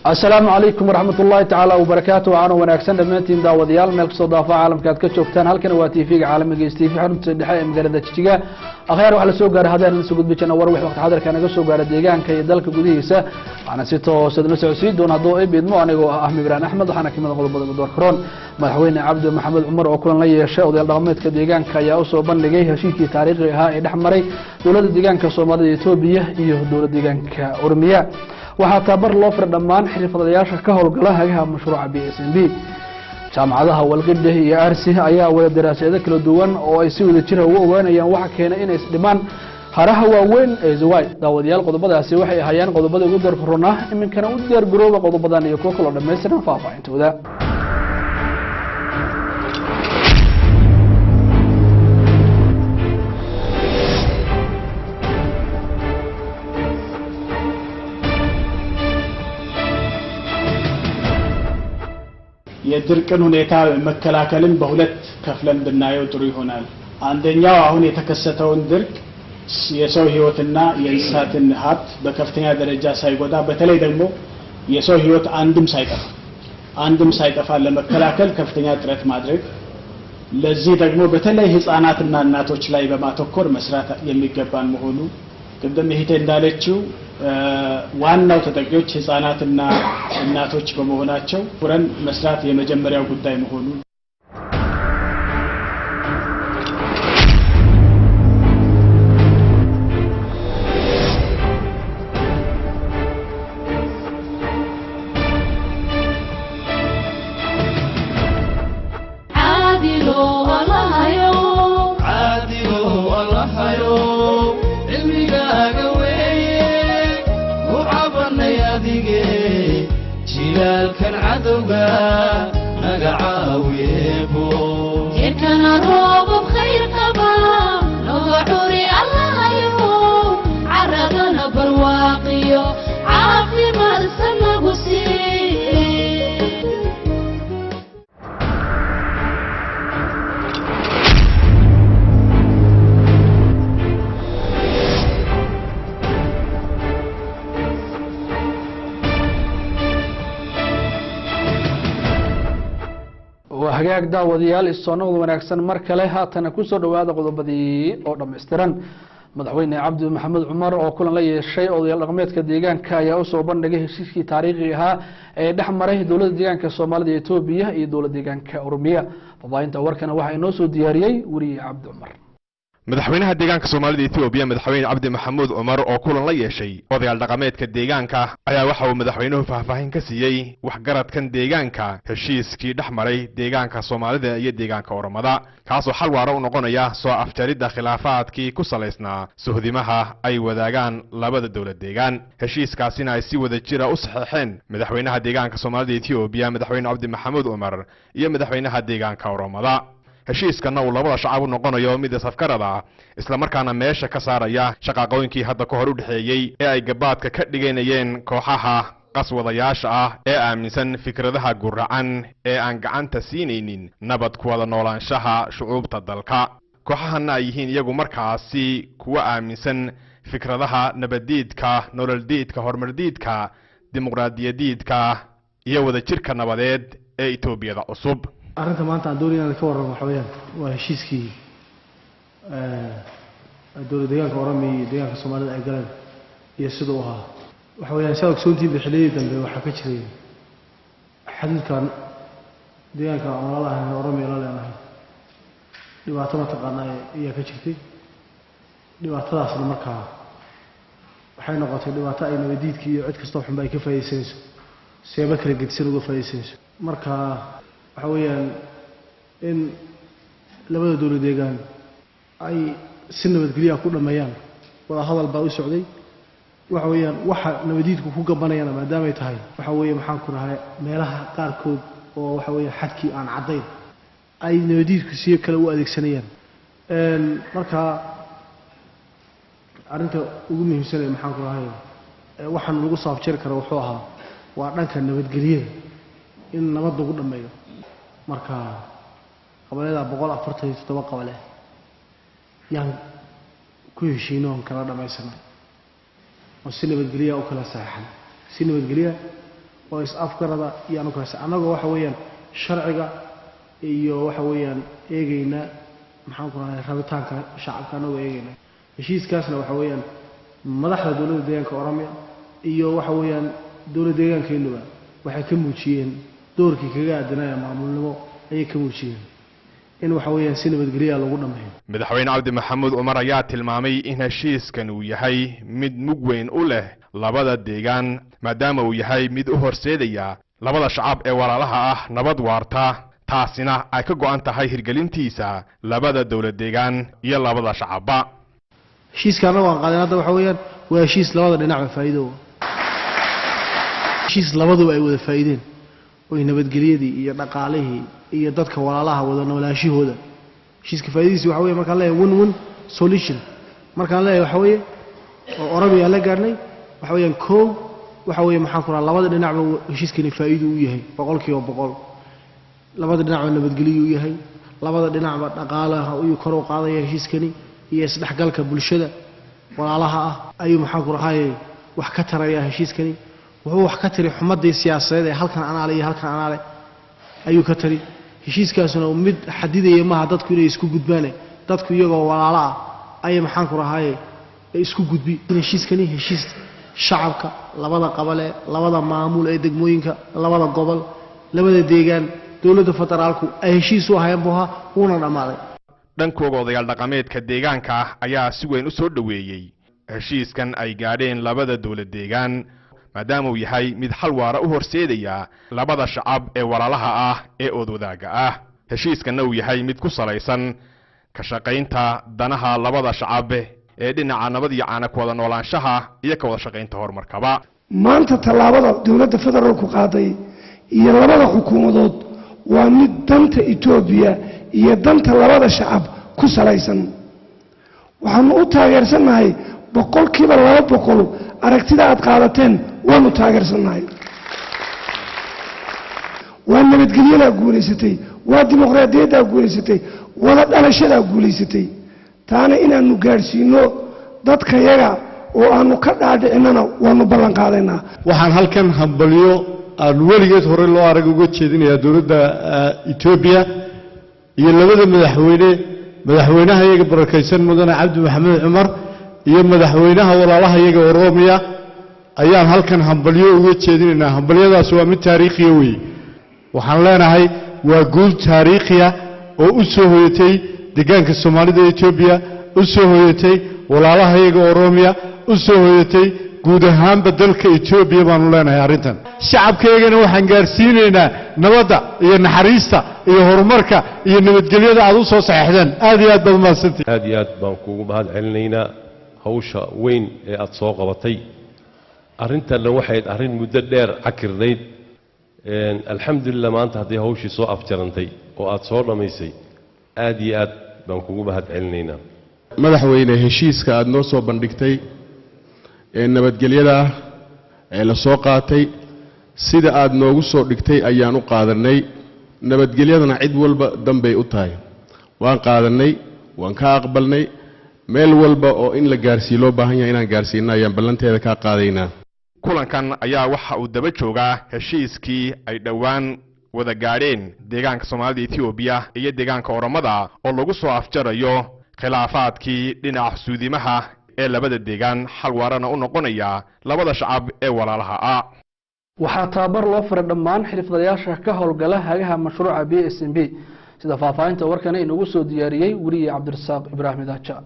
السلام عليكم ورحمة الله تعالى وبركاته وعنا ونكسن دمانتين داوديال ملك صدافة عالم كاد كشوفتان هالكن واتيفيق عالم جيستي في حرمت دحاء مقالة تشتيقة أخير وحلا سوقار هذا نسوق بيتنا وروح وقت حاضر كان سوقار ديجان كي دلك جوديسة أنا سيتو سيد سعيد دون هذا بيدمو أنا أحمد بران أحمد وحنا كمان نقول بدل دور كرون مدحوين عبد محمد عمر وكلنا لي الشيء وديال ضغمت كديجان كي أوصل بن لجيه شيء في تاريخ هاي دحمري دولة ديجان كصومالية إثيوبيا دولة ديجان كأورميا waxaa tabar loo fir dhammaan xirfadlayaasha ka howlgala hagaha mashruuca BSNB jaamacadaha walqidda iyo arsi ayaa wada daraasado kala duwan oo ay si wada jir ah u ogaanayaan waxa keenay inay isdhimaan haraha waaweyn ee Zawai daawadayaal qodobadaasi waxay hayaan qodobada ugu darkorona iminkana u diyaar garooba qodobadan iyo kuwa kala dhameystiran faahfaahintooda የድርቅን ሁኔታ መከላከልን በሁለት ከፍለን ብናየው ጥሩ ይሆናል። አንደኛው አሁን የተከሰተውን ድርቅ የሰው ህይወትና የእንስሳትን ሀብት በከፍተኛ ደረጃ ሳይጎዳ በተለይ ደግሞ የሰው ህይወት አንድም ሳይጠፋ ለመከላከል ከፍተኛ ጥረት ማድረግ ለዚህ ደግሞ በተለይ ህፃናትና እናቶች ላይ በማተኮር መስራት የሚገባን መሆኑ ቅድም ይሄ እንዳለችው ዋናው ተጠቂዎች ህፃናትና እናቶች በመሆናቸው ፍረን መስራት የመጀመሪያው ጉዳይ መሆኑ hagaag daawadayaal isoonada wanaagsan mar kale haatana ku soo dhawaada qodobadii oo dhameystiran madaxweyne cabdi maxamed cumar oo kulan la yeeshay odayaal dhaqameedka deegaanka ayaa u soo bandhigay heshiiskii taariikhiga ahaa ee dhexmaray dowladda deegaanka Soomaalida iyo Itoobiya iyo dowladda deegaanka Oromiya fadaainta warkana waxa inoo soo diyaariyay wariye cabdi cumar madaxweynaha deegaanka Soomaalida Itoobiya madaxweyne Cabdi Maxamuud Umar oo kulan la yeeshay odayaal dhaqameedka deegaanka ayaa waxa uu madaxweynuhu faahfaahin ka siiyay wax garadkan deegaanka heshiiskii dhexmaray deegaanka Soomaalida iyo deegaanka Oromada kaasoo xal waara u noqonaya soo afjaridda khilaafaadkii ku saleysnaa suhdimaha ay wadaagaan labada dowlad deegaan heshiiskaasina ay si wada jira u saxeexeen madaxweynaha deegaanka Soomaalida Itoobiya madaxweyne Cabdi Maxamuud Umar iyo madaxweynaha deegaanka Oromada heshiiskana uu labada shacab u noqonayo mid safkarada isla markaana meesha ka saaraya shaqaqooyinkii hadda ka hor u dhaxeeyay ee ay gabaadka ka dhiganayeen kooxaha qaswadayaasha ah ee aaminsan fikradaha guracan ee aan gacanta siinaynin nabad ku wada noolaanshaha shucuubta dalka kooxahana ay yihiin iyagu markaasi kuwa aaminsan fikradaha nabadiidka nololdiidka horumardiidka dimuqraadiyadiidka iyo wada jirka nabadeed ee Itoobiyada cusub arrinta maanta aan doonayna ka warramo waxa weeyaan waa heshiiskii dowladda deegaanka Oromiya iyo deegaanka Soomaalida ay galeen iyo sidoo ahaa waxa weeyaan sida ogsoontii bixilay dambe waxa ka jiray xadidkan deegaanka walaalaha Oromiya la leeyahay dhibaato ma taqaanaa ayaa ka jirtay dhibaatadaasna markaa waxay noqotay dhibaato ay nabadiidkii iyo cid kasta oo xunba ay ka faa'iideysanayso seeba kala gedsan uga faa'iideysanayso marka waxa weeyaan in labada dowlad deegaan ay si nabadgelyo ku dhameeyaan wada hadal baa u socday waxa weeyaan waxa nabadiidku ku gabanayana maadaama ay tahay waxa weeye maxaan ku rahay meelaha qaar kood oo waxa weeye xadkii aan cadeyn ay nabadiidku si kale u adeegsanayaan marka arinta ugu muhiimsan ee maxaan ku rahay waxaan lagu saabjir karo wuxuu ahaa waa dhanka nabadgelyada in nabad lagu dhameeyo marka qabalada 147 qabale yaan ku heshiino kala dhamaysan oo si nabadgelyo u kala saxan si nabadgelyo oo is afgarada iyo anu kaas anagoo waxa weeyaan sharciga iyo waxa weeyaan eegayna maxaan ku rahay rabitaanka shacabka anagoo eegayna heshiiskaasna waxa weeyaan madaxda dowladda deegaanka Oromia iyo waxa weeyaan dowladda deegaankeenuba waxay ka muujiyeen doorkii kaga aadanaya maamulnimo ay ka muujiyeen in waxa weeyaan si nabadgelyo lagu dhameeyo madaxweyne Cabdi Maxamuud Umar ayaa tilmaamay in heshiiskan uu yahay mid mug weyn u leh labada deegaan maadaama uu yahay mid u horseedaya labada shacab ee walaalaha ah nabad waarta taasina ay ka go'an tahay hirgelintiisa labada dawlad deegaan iyo labada shacabba heshiiskana waan qaadanada waxa weeyaan waa heshiis labada dhinac faa'iido heshiis labaduba ay wada faa'iideen oo nabadgelyadii iyo dhaqaalihii iyo dadka walaalaha wada noolaashahooda heshiiska faa'iidadiisa waxa weeye marka la win-win solution marka la waxa weeye oo Oromia la gaarnay waxa weeyaan koow waxa weeye maxaa ku labada dhinacba heshiiskani faa'iido u yahay 100% labada dhinacba nabadgelyo u yahay labada dhinacba dhaqaalaha uu kor u qaadaya heshiiskani iyo isdhexgalka bulshada walaalaha ah ayuu maxaa ku rahay wax ka taraya heshiiskani wuxuu wax ka tiri xumadii siyaasadeed ee halkan anaale ayuu ka tiri heshiiskaasuna mid xadidaya ma dadku inay isku gudbaan dadku iyagoo walaala ah ay maxaan ku rahay isku gudbi heshiiskani heshiis shacabka labada qabale labada maamul ee degmooyinka labada gobol labada deegaan dawladda federaalku ay heshiis u hayeen booha una dhamaaday dhankooda odayaal dhaqameedka deegaanka ayaa si weyn u soo dhaweeyay heshiiskan ay gaadheen labada dawlad deegaan maadaama uu yahay mid xal waara u horseedaya labada shacab ee walaalaha ah ee wadaaga ah heshiiskana uu yahay mid ku salaysan ka shaqaynta danaha labada shacab ee dhinaca nabad iyo caana ku wada noolaanshaha iyo ka wada shaqaynta horumarkaba maanta talaabada dawladda federaalku qaaday iyo labada xukuumadood waa mid danta Itoobiya iyo danta labada shacab ku salaysan waxaanu u taageersanahay 200% aragtida aad qaadateen waanu taageersanahay waa nabadgelyada guuleysatay waa dimuqraadiyadda guuleysatay wada dhalashada guuleysatay taana inaanu gaarsiino dadka yaga oo aanu ka dhaadhicinana waanu ballan qaadaynaa waxaan halkan hambalyo aan weligeed hore loo arag uga jeedinayaa dawladda Itoobiya iyo labada madaxweynaha iyaga barakaysan mudane Cabdi Maxamuud Umar iyo madaxweynaha walaalaha iyaga Oromia ayaan halkan hambalyo uga jeedinaynaa hambalyadaas waa mid taariikhi weey waxaan leenahay waa guul taariikhi ah oo u soo hoyatay deegaanka Soomaalida Itoobiya u soo hoyatay walaalaha iyaga Oromia u soo hoyatay guud ahaanba dalka Itoobiya baan leenahay arintan shacabkeegana waxaan gaarsiinaynaa nabadda iyo naxariista iyo horumarka iyo nabadgelyada aad u soo saxeexdeen aad iyo aad baad mahadsantihiin aad iyo aad baan kuugu mahad celinaynaa hawsha weyn ee aad soo qabatay arrintan waxay arrin muddo dheer cakirnayd alxamdulillah maanta haddii hawshii soo afjarantay oo aad soo dhamaysay aad iyo aad baan kuugu mahad celinaynaa madaxweyne heshiiska aad noo soo bandhigtay ee nabadgelyada ee la soo qaatay sida aad noogu soo dhigtay ayaan u qaadanay nabadgelyadana cid walba danbay u tahay waan qaadanay waan ka aqbalnay meel walba oo in la gaarsiiyo loo baahan yahay inaan gaarsiino ayaan ballanteeda ka qaadaynaa kulankan ayaa waxa uu daba joogaa heshiiskii ay dhawaan wada gaadheen deegaanka Soomaalida Itoobiya iyo deegaanka Oromada oo lagu soo afjarayo khilaafaadkii dhinaca xuduudimaha ee labada deegaan xal waarana u noqonaya labada shacab ee walaalaha ah waxaa tababar loo furay dhammaan xirfadlayaasha ka howlgala hagaha mashruuca BSMB sida faahfaahinta warkan inagu soo diyaariyay wariye Cabdirasaaq Ibraahim Daaja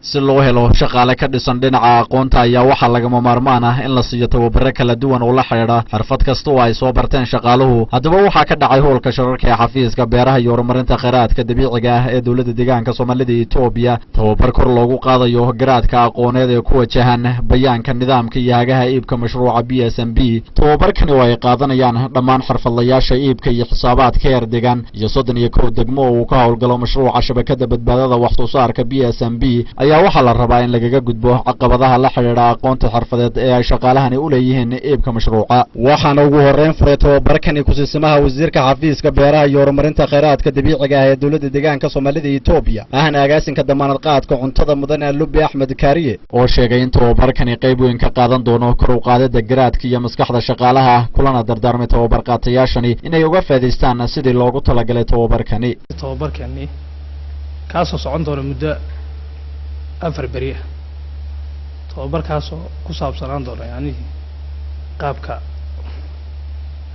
si loo helo shaqaale ka dhisan dhinaca aqoonta ayaa waxa lagama maarmaan ah in la siiyo tababaro kala duwan oo la xiriira xirfad kasta oo ay soo barteen shaqaaluhu haddaba waxa ka dhacay howlka shirarka ee xafiiska beeraha iyo horumarinta kheyraadka dabiiciga ah ee dawladda deegaanka Soomaalida Itoobiya tababar kor loogu qaadayo garaadka aqooneed ee ku wajahan bayaanka nidaamka iyo hagaha iibka mashruuca BSMB tababarkani oo ay qaadanayaan dhammaan xirfadlayaasha iibka iyo xisaabaadka heer deegaan iyo 31 degmo oo ka howlgalo mashruuca shabakada badbaadada wax soo saarka BSMB ayaa waxaa la rabaa in lagaga gudbo caqabadaha la xidhiidha aqoonta xirfadeed ee ay shaqaalahani u leeyihiin iibka mashruuca waxaana ugu horreyn furay tababarkani kusiisimaha wasiirka xafiiska beeraha iyo horumarinta kheyraadka dabiiciga ah ee dowladda deegaanka soomaalida Itoobiya ahna agaasinka damaanad qaadka cuntada mudane Lubi Axmed Kaariye oo sheegay in tababarkani qayb weyn ka qaadan doono kor u qaadida garaadka iyo maskaxda shaqaalaha kulana dardaarmay tababar qaatayaashani inay uga faa'iideystaan sidii loogu talagalay tababarkani kaasoo socon doona muddo 4 beri ah tababarkaasoo ku saabsanaan doona yani qaabka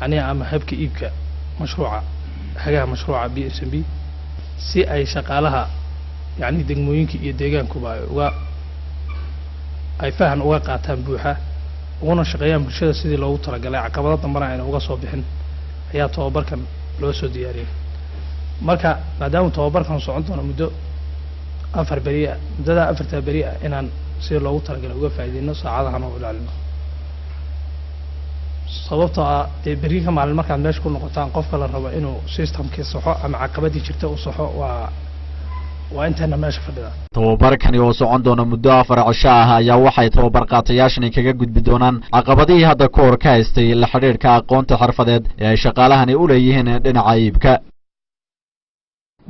yani ama habka iibka mashruuca hagaha mashruuca BSMB si ay shaqaalaha yani degmooyinka iyo deegaankuba ay fahan uga qaataan buuxa uguna shaqeeyaan bulshada sidii loogu talagalay caqabado dambana ayna uga soo bixin ayaa tababarkan loo soo diyaariyay marka maadaama tababarkan socon doono muddo 4 beri ah muddada 4 beri ah inaan si loogu talagalay uga faa'iideyno saacadahan oo ilaalino sababtoo ah beri ka maalin markaad meesha ku noqotaan qofka la rabo inuu systemkii saxo ama caqabadii jirta uu saxo waa intana meesha fadhida tababarkani oo socon doona muddo 4 cisho ah ayaa waxay tababar qaatayaashani kaga gudbi doonaan caqabadihii hadda ka hor ka haystay la xiriirka aqoonta xirfadeed ee ay shaqaalahani u leeyihiin dhinaca iibka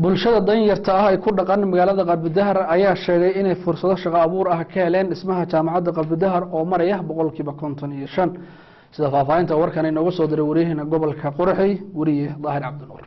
bulshada danyarta ah ay ku dhaqan magaalada Qalbidahar ayaa sheegay inay fursado shaqo abuur ah ka heleen dhismaha jaamacadda Qalbidahar oo maraya 55% sida faahfaahinta warkan inoogu soo diray wariyahina gobolka Qurxi wariye Daahir Cabdinuur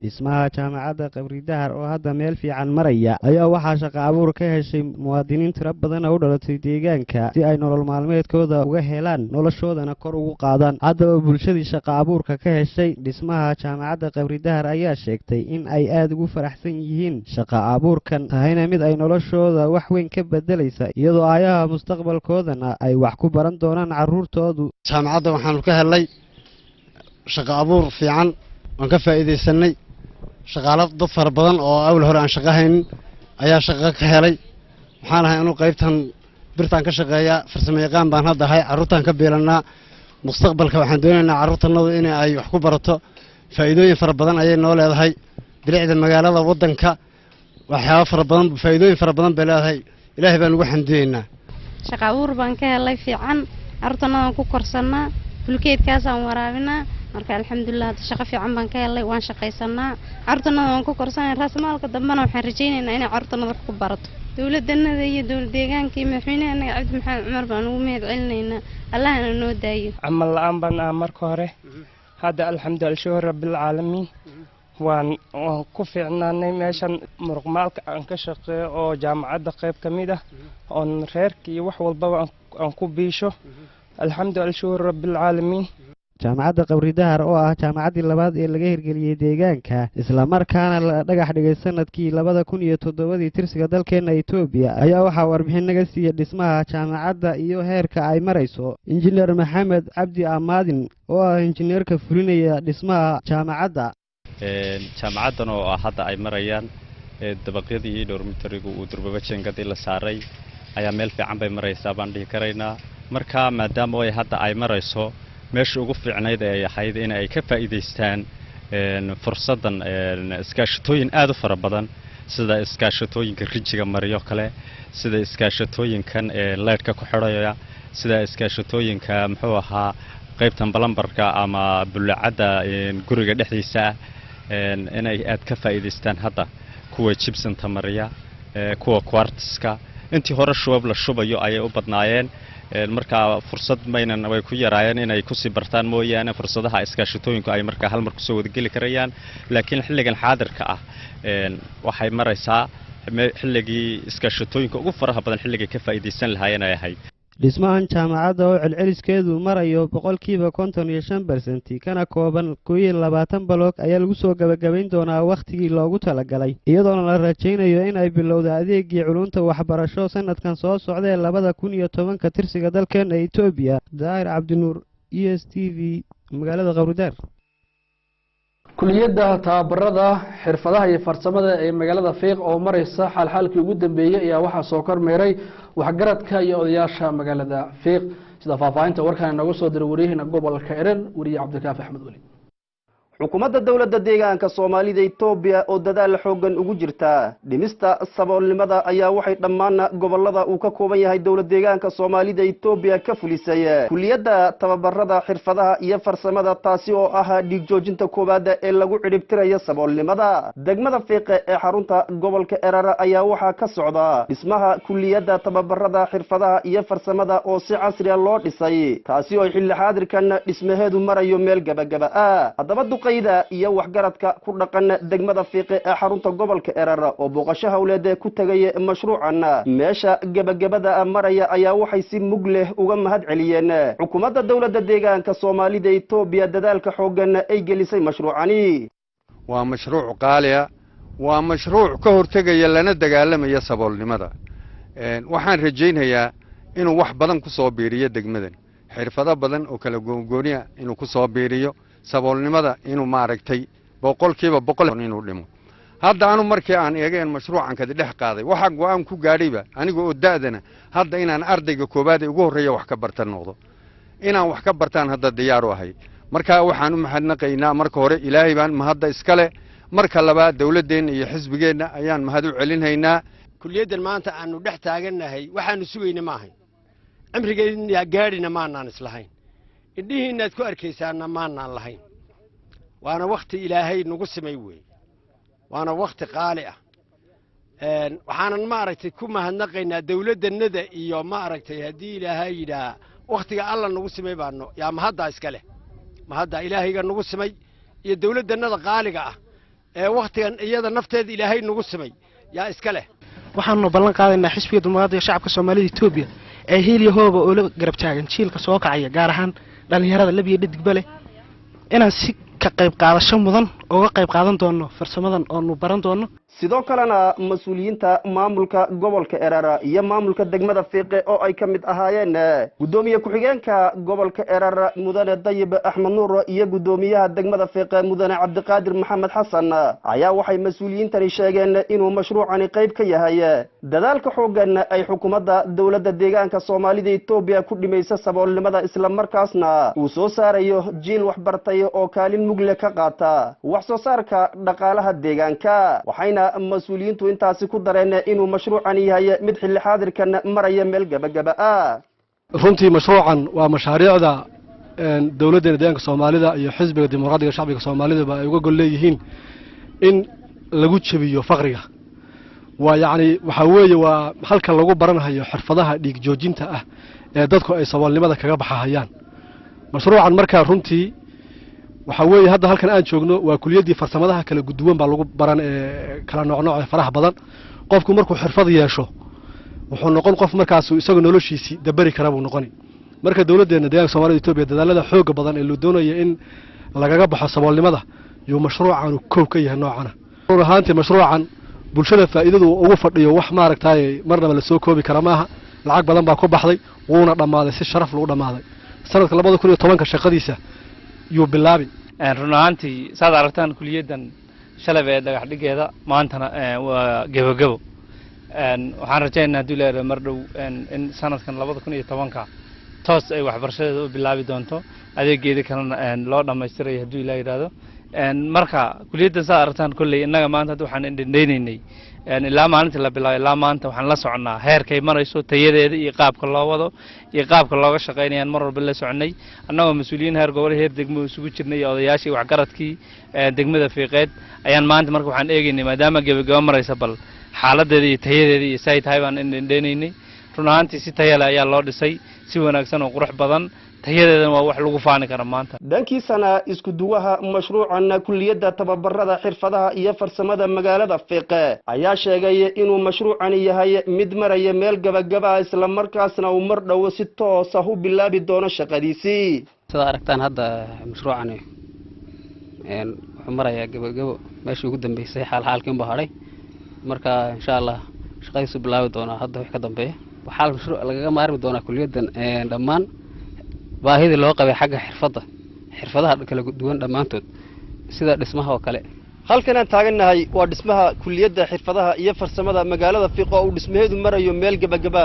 dhismaha jaamacadda Qalbidahar oo hadda meel fiican maraya ayaa waxaa shaqo abuur ka heshay muwaadiniin tiro badan oo u dhalatay deegaanka si ay nolol maalmeedkooda uga helaan noloshoodana kor ugu qaadaan haddaba bulshadii shaqo abuurka ka heshay dhismaha jaamacadda Qalbidahar ayaa sheegtay in ay aad ugu faraxsan yihiin shaqo abuurkan tahayna mid ay noloshooda wax weyn ka bedelaysa iyadoo ayaha mustaqbalkoodana ay wax ku baran doonaan carruurtoodu jaamacadda waxaanu ka helay shaqo abuur fiican waan ka faa'iideysanay shaqaale dad fara badan oo awal hore aan shaqo haynin ayaa shaqo ka helay waxaan ahay inuu qaybtan birtaan ka shaqeeya farsamo yaqaan baan hadda ahay carruurtaan ka beelanaa mustaqbalka waxaan doonaynaa carruurtanadu in ay wax ku barato faa'iidooyin fara badan ayay noo leedahay bilicda magaalada waddanka waxyaabo fara badan faa'iidooyin fara badan bay leedahay ilaahay baan ugu xamdiyeynaa shaqo abuur baan ka helay fiican carruurtanadaan ku korsanaa bulkeedkaasaan waraabinaa marka alxamdulilah shaqo fiican baan ka helay waan shaqaysanaa carruurtanada waan ku korsanay raasmaalka dambana waxaan rajaynaynaa inay carruurtanada wax ku barato dowladdanada iyo dowlad deegaanka iyo madaxweynaha Cabdi Maxamed Cumar baan ugu mahad celinaynaa allahna noo daayo camal la'aan baan marka hore hadda alxamdulilah shukr rabbil caalamiin waan ku fiicnaanay meeshan muruqmaalka aan ka shaqeeyo oo jaamacadda qayb ka mid ah oo reerka iyo wax walbaba aan ku biisho alxamdulilah shukr rabbil caalamiin jaamacadda Qalbidahar oo ah jaamacaddii labaad ee laga hirgeliyay deegaanka isla markaana la dhagax dhigay sanadkii 2007 tirsiga dalkeena Itoobiya ayaa waxa warbixin naga siiyay dhismaha jaamacadda iyo heerka ay marayso injineer Maxamed Cabdi Amadin oo ah injineerka fulinaya dhismaha jaamacadda jaamacaddan oo hadda ay marayaan dabaqyadii dormitorygu uu durbaba jeengadi la saaray ayaa meel fiican bay maraysaa baan dhihi karaynaa marka maadaama ay hadda ay marayso meesha ugu fiicnayd ay ahayd in ay ka faa'iideystaan fursadan iskaashatooyin aad u fara badan sida iskaashatooyinka rijiga mariyo kale sida iskaashatooyinkan leedhka ku xidhaya sida iskaashatooyinka muxuu ahaa qaybtan balambarka ama bullacadda guriga dhexdiisa inay aad ka faa'iideystaan hadda kuwa jibsanta mariya kuwa quartiska intii hore shubab la shubayo ayay u badnaayeen marka fursad maynan way ku yaraayeen inay ku sii bartaan mooyaane fursadaha iskaashatooyinku ay marka hal mar ku soo wada gali karayaan laakiin xilligan xaadirka ah waxay maraysaa xilligii iskaashatooyinka ugu faraha badan xilligay ka faa'iideysan lahaayeen ay ahayd dhismahan jaamacadda oo celceliskeedu marayo 55% kana kooban 20 baloog ayaa lagu soo gabagabayn doonaa waqtigii loogu talagalay iyadoona la rajaynayo in ay bilowdo adeegii culunta waxbarasho sanadkan soo socda 2010 tirsiga dalkeena Itoobiya Daahir Cabdinuur ESTV magaalada Qalbidahar kuliyadda tababarada xirfadaha iyo farsamada ee magaalada Fiiq oo maraysa xalxalkii ugu dambeeyay ayaa waxa soo kormeeray waxgaradka iyo odayaasha magaalada Fiiq sida faahfaahinta warkan inagu soo diray wariyahina gobolka Erer wariye Cabdikaafi Axmed Wali xukuumadda dawladda deegaanka Soomaalida Itoobiya oo dadaal xoogan ugu jirta dhimista saboolnimada ayaa waxay dhammaan gobolada uu ka kooban yahay dawladda deegaanka Soomaalida Itoobiya ka fulisay kulliyadda tababarada xirfadaha iyo farsamada taasi oo ah dhig joojinta koobaad ee lagu ciribtirayo saboolnimada degmada Fiiqe ee xarunta gobolka Erara ayaa waxa ka socda dhismaha kulliyadda tababarada xirfadaha iyo farsamada oo si casri ah loo dhisay taasi oo xilli xaadirkan dhismaheedu marayo meel gabagaba ah haddaba qayda iyo waxgaradka ku dhaqan degmada Fiiqe ee xarunta gobolka Erara oo booqasho hawleed ku tagay mashruucan meesha gabagabada maraya ayaa waxay si mug leh uga mahad celiyeen xukuumadda dawladda deegaanka Soomaalida Itoobiya dadaalka xoogan ay gelisay mashruucani waa mashruuc qaali ah waa mashruuc ka hortagaya lana dagaalamaya saboolnimada waxaan rajaynayaa inuu wax badan ku soo biiriyo degmadan xirfado badan oo kala gooniya inuu ku soo biiriyo saboolnimada inuu maaragtay boqolkiiba boqol inuu dhimo hadda aanu markii aan eegeen mashruucan ka dhex qaaday waxa go'aan ku gaadhayba aniga oo daadana hadda inaan ardayga koobaad ugu horeeyo wax ka bartan noqdo inaan wax ka bartaan hadda diyaar u ahay marka waxaan u mahadnaqaynaa marka hore ilaahay baan mahadda iskale marka labaad dawladdeena iyo xisbigeena ayaan mahad u celinhaynaa kulliyadan maanta aanu dhex taaganahay waxaanu sugayna ma ahayn cimrigeena gaadhina maanaan islahayn indhihiinaad ku arkaysaana maanaan lahayn waana wakhti ilaahay nagu simay weeye waana wakhti qaali ah waxaanan maaragtay ku mahadnaqaynaa dawladdannada iyo maaragtay haddii ilaahay yidhaa wakhtiga alla nagu simay baano yaa mahaddaa iska leh mahaddaa ilaahayga nagu simay iyo dawladdannada qaaliga ah ee wakhtigan iyada nafteeda ilaahay nagu simay yaa iska leh waxaanu ballan qaadaynaa xisbiga dimuqraadiga shacabka Soomaalida Itoobiya ee heliya hooba oo la garab taagan jiilka soo kacaya gaar ahaan dhalinyarada labiyo dhadigba leh inaan si ka qayb qaadasho mudan oo ka qayb qaadan doono farsamadan oo nu baran doono sidoo kalena mas'uuliyiinta maamulka gobolka Erara iyo maamulka degmada Fiiqe oo ay kamid ahaayeen gudoomiye ku-xigeenka gobolka Erara mudane Dayib Axmed Nuur iyo gudoomiyaha degmada Fiiqe mudane Cabdiqaadir Maxamed Xasan ayaa waxay mas'uuliyiintani sheegeen inuu mashruucani qayb ka yahay dadaalka xoogan ay xukuumadda dawladda deegaanka Soomaalida Itoobiya ku dhimaysa saboolnimada isla markaasna uu soo saarayo jiil wax bartay oo kaalin mugle ka qaata wax soo saarka dhaqaalaha deegaanka waxayna mas'uuliyiintu intaasi ku dareen inuu mashruucan yahay mid xilli xaadirkan maraya meel gabagaba ah runtii mashruucan waa mashaariicda dawladda deegaanka Soomaalida iyo xisbiga dimuqraadiga shacbiga Soomaalida ay uga gol leeyihiin in lagu jabiyo faqriga waa yaani waxa weeye waa halka lagu baranayo xirfadaha dhig joojinta ah ee dadku ay saboolnimada kaga baxayaan mashruucan markaa runtii waxa weeye hadda halkan aan joogno waa kuliyadii farsamadaha kala guduwan baa lagu baran ee kala nooc faraha badan qofku markuu xirfad yeesho wuxuu noqon qof markaas isaga noloshiisi dabari kara buu noqoni marka dawladdeena deegaanka Soomaalida Itoobiya dadaalada xoog badan ee loo doonayo in lagaga baxo saboolnimada iyo mashruucan koob ka yahay noocana ruuxaantii mashruucan bulshada faa'iidadu ugu fadhiyo wax maaragtay marnaba la soo koobi kara maaha lacag badan baa ku baxday wuuna dhamaaday si sharaf lagu dhamaaday sanadka 2010 shaqadiisa yuu bilaabi run ahaantii saad aragtaan kulliyadan shalay ee dhagax dhigeeda maantana waa gabagabo waxaan rajaynayaa haddii la mar dhow in sanadkan 2010 toos ay waxbarashadeeda u bilaabi doonto adeegeeda kalena loo dhammaystirayo haddii la yiraahdo marka kulliyadan saad aragtaan kulley innaga maanta hadda waxaan indhindheynaynay ilaa maalintii la bilaabay ilaa maanta waxaan la soconaa heerkay marayso tayadeeda iyo qaabka loo wado iyo qaabka looga shaqeynayaan mar walba la soconay annagoo mas'uuliyiin heer gobol heer degmo isugu jirnay odayaashii waxgaradkii degmada Fiiqeed ayaan maanta marka waxaan eegaynay maadaama gabagabo maraysa bal xaaladeeda iyo tayadeeda iyo say tahay baan indhindheynaynay run ahaantii si tayo leh ayaa loo dhisay si wanaagsan oo qurux badan tayadeedan waa wax lagu faani kara maanta dhankiisana isku duwaha mashruucan kulliyadda tababarada xirfadaha iyo farsamada magaalada Fiiqe ayaa sheegay inuu mashruucan yahay mid maraya meel gabagaba isla markaasna uu mar dhow si toos ah u bilaabi doono shaqadiisii sida aragtaan hadda mashruucan wuxuu marayaa gabagabo meeshii ugu dambeysay xaalkii baa haray marka insha Allah shaqadiisu bilaabi doona hadda wax ka dambeeya waxa mashruuc lagaga maarmi doona kulliyadan dhammaan baahida loo qabay xagga xirfadaha kala duwan dhamaantood sida dhismaha oo kale halkan aan taaganahay waa dhismaha kulliyadda xirfadaha iyo farsamada magaalada Fiiqe oo dhismaheedu marayo meel gabagaba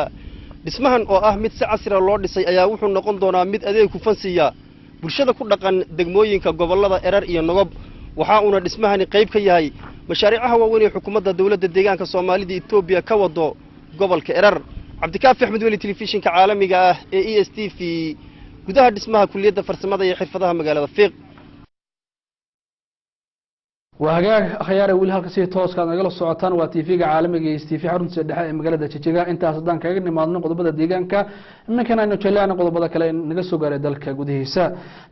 dhismahan oo ah mid si casri ah loo dhisay ayaa wuxuu noqon doonaa mid adeeg ku fansiya bulshada ku dhaqan degmooyinka gobollada erar iyo nogob waxa uuna dhismahani qayb ka yahay mashaariicaha waaweyn ee xukuumadda dowladda deegaanka soomaalida Itoobiya ka wado gobolka erar cabdikaafi axmed weli telefishinka caalamiga ah ee ESTV gudaha dhismaha kulliyadda farsamada iyo xirfadaha magaalada Fiiq وهاجاك خيار ويل هالك سي توس كان نقول الصوتان وتيفيق عالمي جيستيفي حرم سدحاء مجلة تشجيع أنت أصدقان كأجن ما نقض بدأ ديجان كا إن كان إنه تشلي نقض بدأ كلا نقص جار دلك جوده سا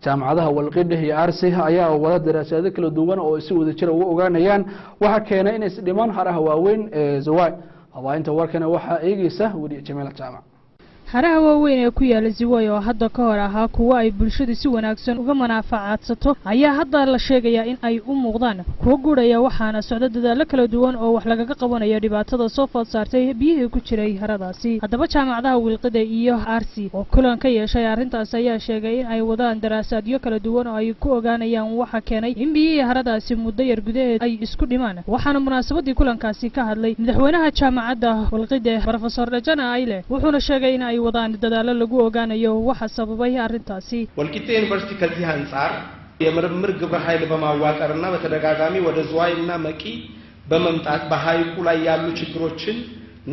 جامعة والقيد هي أرسها أيا وولد دراسة ذيك الدوان أو يسوي ذكر وجانيان وحكينا إن دمان حرها وين زواج أو أنت وركنا وح يجي سه ودي جميل الجامعة haraha waaweyn ee ku yaala Ziway oo hadda ka hor ahaa kuwa ay bulshada si wanaagsan uga manaafacaadsato ayaa hadda la sheegayaa in ay u muuqdaan kuwa guuraya waxaana socda dadaalo kala duwan oo wax laga qabanayo dhibaatada soo food saartay biyihii ku jiray haradaasi haddaba jaamacadaha wilqida iyo arsi oo kulan ka yeeshay arrintaas ayaa sheegay in ay wadaan daraasaadyo kala duwan oo ay ku ogaanayaan waxa keenay in biyihii haradaasi muddo yar gudaheed ay isku dhimaan waxaana munaasabadii kulankaasi ka hadlay madaxweynaha jaamacadda wilqida Professor Rajana Aile wuxuuna sheegay in ay wadaan dadaalo lagu ogaanayo waxa sababay arrintaasi ወልቂጤ ዩኒቨርሲቲ ከዚህ አንፃር የምርምር ግብረ ኃይል በማዋቀርና በተደጋጋሚ ወደ ዝዋይና መቂ በመምጣት በሃይቁ ላይ ያሉ ችግሮችን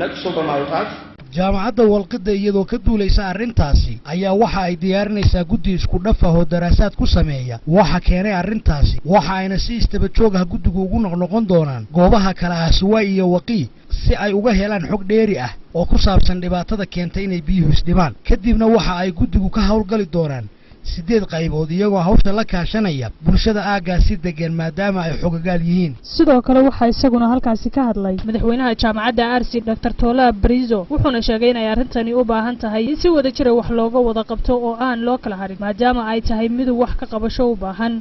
ነቅሶ በማውጣት jaamacadda walqida iyadoo ka duulaysa arrintaasi ayaa waxa ay diyaarinaysaa guddi isku dhaf ah oo daraasaad ku sameeya waxa keenay arrintaasi waxa ayna si istaba joog ah guddigu ugu noqon doonaan goobaha kala ah Ziway iyo Waqi si ay uga helaan xog dheeri ah oo ku saabsan dhibaatada keentay inay biyuhu isdhimaan kadibna waxa ay guddigu ka hawlgali doonaan 8 qaybood iyagoo hawsha la kaashanaya bulshada aagaasi degan maadaama ay xogagaal yihiin sidoo kale waxa isaguna halkaasi ka hadlay madaxweynaha jaamacadda Arsi Dr. Tola Brizo wuxuuna sheegay in ay arrintani u baahan tahay in si wada jir wax looga wada qabto oo aan loo kala harin maadaama ay tahay mid wax ka qabasho u baahan